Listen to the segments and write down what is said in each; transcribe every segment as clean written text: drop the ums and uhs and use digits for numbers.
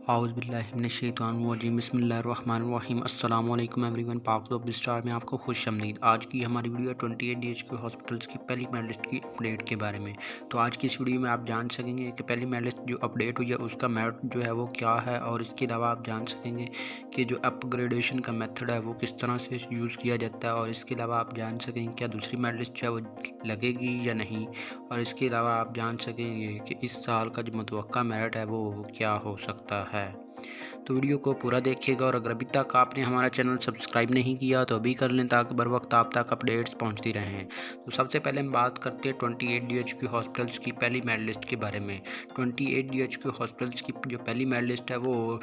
औज़ुबिल्लाहिमिनश्शैतानिर्रजीम बिस्मिल्लाहिर्रहमानिर्रहीम अस्सलाम वालेकुम एवरीवन। पाक टॉप स्टार में आपको खुशामदीद। आज की हमारी वीडियो 28 DHQ हॉस्पिटल्स की पहली मेरिट की अपडेट के बारे में। तो आज की इस वीडियो में आप जान सकेंगे कि पहली मेरिट जो अपडेट हुई है उसका मेरिट जो है वो क्या है, और इसके अलावा आप जान सकेंगे कि जो अपग्रेडेशन का मेथड है वो किस तरह से यूज़ किया जाता है, और इसके अलावा आप जान सकेंगे क्या दूसरी मेरिट जो है वो लगेगी या नहीं, और इसके अलावा आप जान सकेंगे कि इस साल का जो मुतवक्का मेरिट है वो क्या हो सकता है। तो वीडियो को पूरा देखिएगा, और अगर अभी तक आपने हमारा चैनल सब्सक्राइब नहीं किया तो अभी कर लें ताकि बर वक्त आप तक अपडेट्स पहुंचती रहें। तो सबसे पहले हम बात करते हैं 28 DHQ हॉस्पिटल्स की पहली मेरिट लिस्ट के बारे में। 28 DHQ हॉस्पिटल्स की जो पहली मेरिट लिस्ट है वो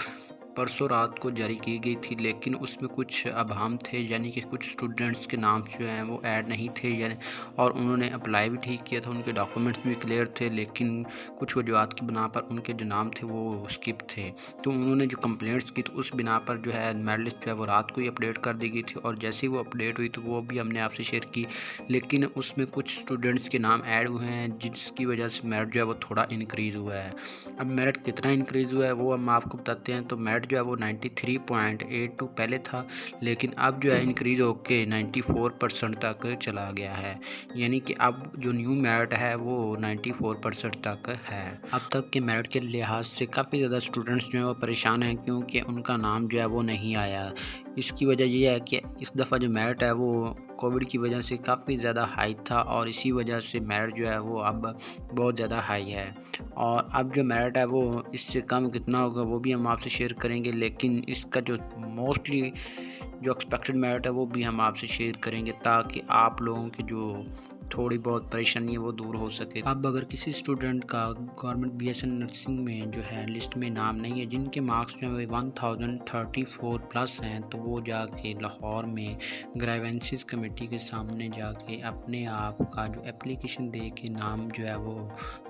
परसों रात को जारी की गई थी, लेकिन उसमें कुछ अभाम थे, यानी कि कुछ स्टूडेंट्स के नाम जो हैं वो ऐड नहीं थे, यानी और उन्होंने अप्लाई भी ठीक किया था, उनके डॉक्यूमेंट्स भी क्लियर थे, लेकिन कुछ वजूहत की बिना पर उनके जो नाम थे वो स्किप थे। तो उन्होंने जो कंप्लेंट्स की तो उस बिना पर जो है मेरिट लिस्ट जो है वो रात को ही अपडेट कर दी गई थी, और जैसे ही वो अपडेट हुई तो वो भी हमने आपसे शेयर की, लेकिन उसमें कुछ स्टूडेंट्स के नाम ऐड हुए हैं जिसकी वजह से मेरिट जो है वो थोड़ा इंक्रीज़ हुआ है। अब मेरिट कितना इंक्रीज़ हुआ है वो हम आपको बताते हैं। तो मेरिट जो है वो 93.82 पहले था, लेकिन अब जो है इंक्रीज़ होके 94% तक चला गया है, यानी कि अब जो न्यू मेरिट है वो 94% तक है। अब तक के मेरिट के लिहाज से काफ़ी ज़्यादा स्टूडेंट्स जो हैं वो परेशान हैं, क्योंकि उनका नाम जो है वो नहीं आया। इसकी वजह ये है कि इस दफ़ा जो मेरिट है वो कोविड की वजह से काफ़ी ज़्यादा हाई था, और इसी वजह से मेरिट जो है वो अब बहुत ज़्यादा हाई है, और अब जो मेरिट है वो इससे कम कितना होगा वो भी हम आपसे शेयर करेंगे, लेकिन इसका जो मोस्टली जो एक्सपेक्टेड मेरिट है वो भी हम आपसे शेयर करेंगे, ताकि आप लोगों की जो थोड़ी बहुत परेशानी है वो दूर हो सके। अब अगर किसी स्टूडेंट का गवर्नमेंट BSN नर्सिंग में जो है लिस्ट में नाम नहीं है, जिनके मार्क्स जो है 1034 प्लस हैं, तो वो जाके लाहौर में ग्रीवेंसेस कमेटी के सामने जाके अपने आप का जो एप्लीकेशन दे के नाम जो है वो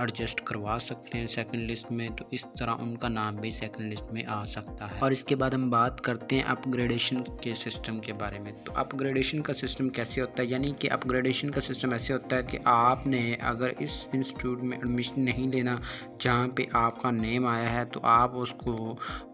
एडजस्ट करवा सकते हैं सेकंड लिस्ट में। तो इस तरह उनका नाम भी सेकंड लिस्ट में आ सकता है। और इसके बाद हम बात करते हैं अपग्रेडेशन के सिस्टम के बारे में। तो अपग्रेडेशन का सिस्टम कैसे होता है, यानी कि अपग्रेडेशन का सिस्टम ऐसे होता है कि आपने अगर इस इंस्टीट्यूट में एडमिशन नहीं लेना जहाँ पे आपका नेम आया है, तो आप उसको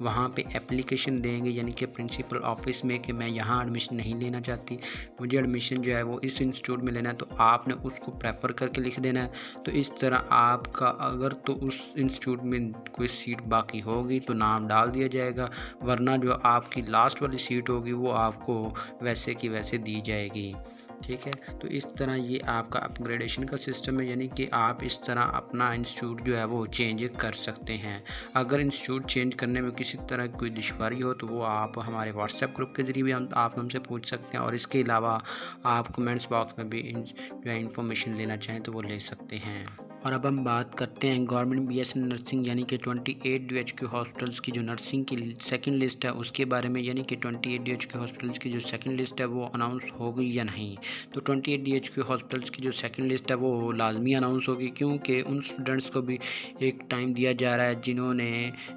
वहाँ पे एप्लीकेशन देंगे, यानी कि प्रिंसिपल ऑफिस में, कि मैं यहाँ एडमिशन नहीं लेना चाहती, मुझे एडमिशन जो है वो इस इंस्टीट्यूट में लेना है, तो आपने उसको प्रेफर करके लिख देना है। तो इस तरह आपका अगर तो उस इंस्टीट्यूट में कोई सीट बाकी होगी तो नाम डाल दिया जाएगा, वरना जो आपकी लास्ट वाली सीट होगी वो आपको वैसे की वैसे दी जाएगी। ठीक है, तो इस तरह ये आपका अपग्रेडेशन का सिस्टम है, यानी कि आप इस तरह अपना इंस्टीट्यूट जो है वो चेंज कर सकते हैं। अगर इंस्टीट्यूट चेंज करने में किसी तरह की कोई दुश्वारी हो तो वो आप हमारे व्हाट्सएप ग्रुप के ज़रिए भी आप हमसे पूछ सकते हैं, और इसके अलावा आप कमेंट्स बॉक्स में भी जो है इंफॉर्मेशन लेना चाहें तो वो ले सकते हैं। और अब हम बात करते हैं गवर्नमेंट BSN नर्सिंग यानी कि 28 DHQ हॉस्पिटल्स की जो नर्सिंग की सेकंड लिस्ट है उसके बारे में, यानी कि 28 DHQ हॉस्पिटल्स की जो सेकंड लिस्ट है वो अनाउंस हो गई या नहीं। तो 28 DHQ हॉस्पिटल्स की जो सेकंड लिस्ट है वो लाजमी अनाउंस होगी, क्योंकि उन स्टूडेंट्स को भी एक टाइम दिया जा रहा है जिन्होंने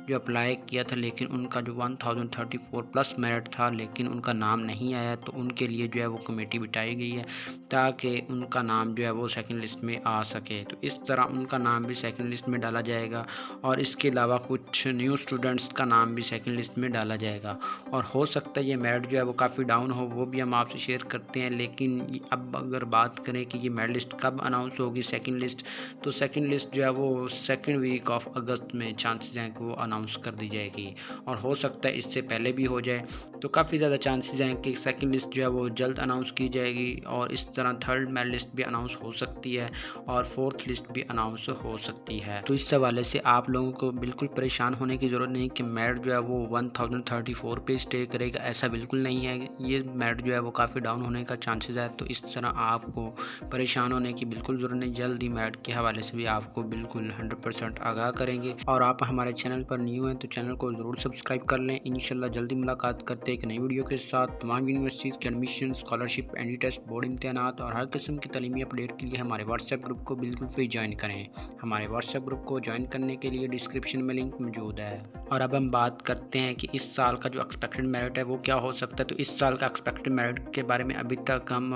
जो अप्लाई किया था, लेकिन उनका जो 1034 प्लस मेरिट था लेकिन उनका नाम नहीं आया, तो उनके लिए जो है वो कमेटी बिठाई गई है ताकि उनका नाम जो है वो सेकंड लिस्ट में आ सके। तो इस तरह उनका नाम भी सेकंड लिस्ट में डाला जाएगा, और इसके अलावा कुछ न्यू स्टूडेंट्स का नाम भी सेकंड लिस्ट में डाला जाएगा, और हो सकता है ये मेरिट जो है वो काफ़ी डाउन हो, वो भी हम आपसे शेयर करते हैं। लेकिन अब अगर बात करें कि ये मेरिट लिस्ट कब अनाउंस होगी सेकंड लिस्ट, तो सेकंड लिस्ट जो है वो सेकंड वीक ऑफ अगस्त में चांसेस हैं कि वो अनाउंस कर दी जाएगी, और हो सकता है इससे पहले भी हो जाए। तो काफ़ी ज़्यादा चांसेस हैं कि सेकंड लिस्ट जो है वो जल्द अनाउंस की जाएगी, और इस तरह थर्ड मेरिट लिस्ट भी अनाउंस हो सकती है, और फोर्थ लिस्ट भी अनाउंस हो सकती है। तो इस हवाले से आप लोगों को बिल्कुल परेशान होने की ज़रूरत नहीं कि मेरिट जो है वो 1034 पे स्टे करेगा, ऐसा बिल्कुल नहीं है। ये मेरिट जो है वो काफ़ी डाउन होने का चांसेस है, तो इस तरह आपको परेशान होने की बिल्कुल ज़रूरत नहीं। जल्द ही मेरिट के हवाले से भी आपको बिल्कुल 100% आगाह करेंगे। और आप हमारे चैनल पर न्यू हैं तो चैनल को ज़रूर सब्सक्राइब कर लें। इंशाल्लाह जल्दी मुलाकात करते हैं एक नई वीडियो के साथ। तमाम यूनिवर्सिटीज़ के admission, scholarship, entry test, board इम्तहानात और हर किस्म की तालीमी अपडेट के लिए हमारे व्हाट्सएप ग्रुप को बिल्कुल फ्री ज्वाइन ज्वाइन करें। हमारे व्हाट्सएप ग्रुप को ज्वाइन करने के लिए डिस्क्रिप्शन में लिंक मौजूद है। और अब हम बात करते हैं कि इस साल का जो एक्सपेक्टेड मेरिट है वो क्या हो सकता है। तो इस साल का एक्सपेक्टेड मेरिट के बारे में अभी तक हम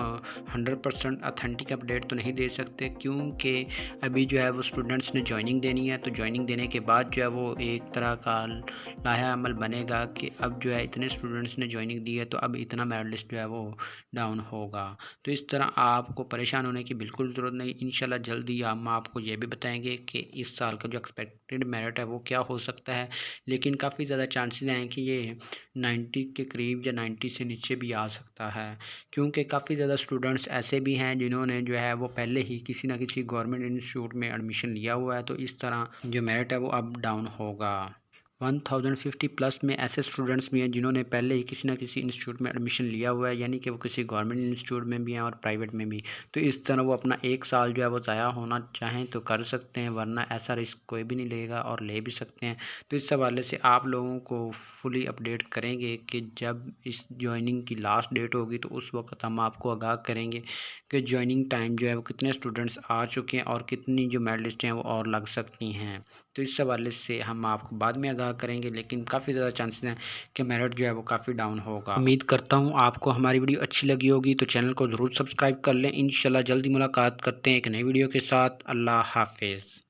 100% ऑथेंटिक अपडेट तो नहीं दे सकते, क्योंकि अभी जो है वो स्टूडेंट्स ने ज्वाइनिंग देनी है। तो ज्वाइनिंग देने के बाद जो है वो एक तरह का लाया अमल बनेगा कि अब जो है इतने स्टूडेंट्स ने ज्वाइनिंग दी है तो अब इतना मेरिट लिस्ट जो है वो डाउन होगा। तो इस तरह आपको परेशान होने की बिल्कुल ज़रूरत नहीं। इंशाल्लाह जल्दी हम आपको ये भी बताएंगे कि इस साल का जो एक्सपेक्टेड मेरिट है वो क्या हो सकता है, लेकिन काफ़ी ज़्यादा चांसेस हैं कि ये 90 के करीब या 90 से नीचे भी आ सकता है, क्योंकि काफ़ी ज़्यादा स्टूडेंट्स ऐसे भी हैं जिन्होंने जो है वो पहले ही किसी ना किसी गवर्नमेंट इंस्टीट्यूट में एडमिशन लिया हुआ है। तो इस तरह जो मेरिट है वो अप डाउन होगा। 1050 प्लस में ऐसे स्टूडेंट्स भी हैं जिन्होंने पहले ही किसी ना किसी इंस्टीट्यूट में एडमिशन लिया हुआ है, यानी कि वो किसी गवर्नमेंट इंस्टीट्यूट में भी हैं और प्राइवेट में भी। तो इस तरह वो अपना एक साल जो है वो ज़ाया होना चाहें तो कर सकते हैं, वरना ऐसा रिस्क कोई भी नहीं लेगा और ले भी सकते हैं। तो इस हवाले से आप लोगों को फुली अपडेट करेंगे कि जब इस ज्वाइनिंग की लास्ट डेट होगी तो उस वक्त हम आपको आगाह करेंगे कि ज्वाइनिंग टाइम जो है वो कितने स्टूडेंट्स आ चुके हैं और कितनी जो मेरिट लिस्ट हैं वो और लग सकती हैं। तो इस हवाले से हम आपको बाद में आगाह करेंगे, लेकिन काफ़ी ज़्यादा चांसेस हैं कि मेरिट जो है वो काफ़ी डाउन होगा। उम्मीद करता हूँ आपको हमारी वीडियो अच्छी लगी होगी, तो चैनल को ज़रूर सब्सक्राइब कर लें। इंशाल्लाह जल्दी मुलाकात करते हैं एक नई वीडियो के साथ। अल्लाह हाफिज़।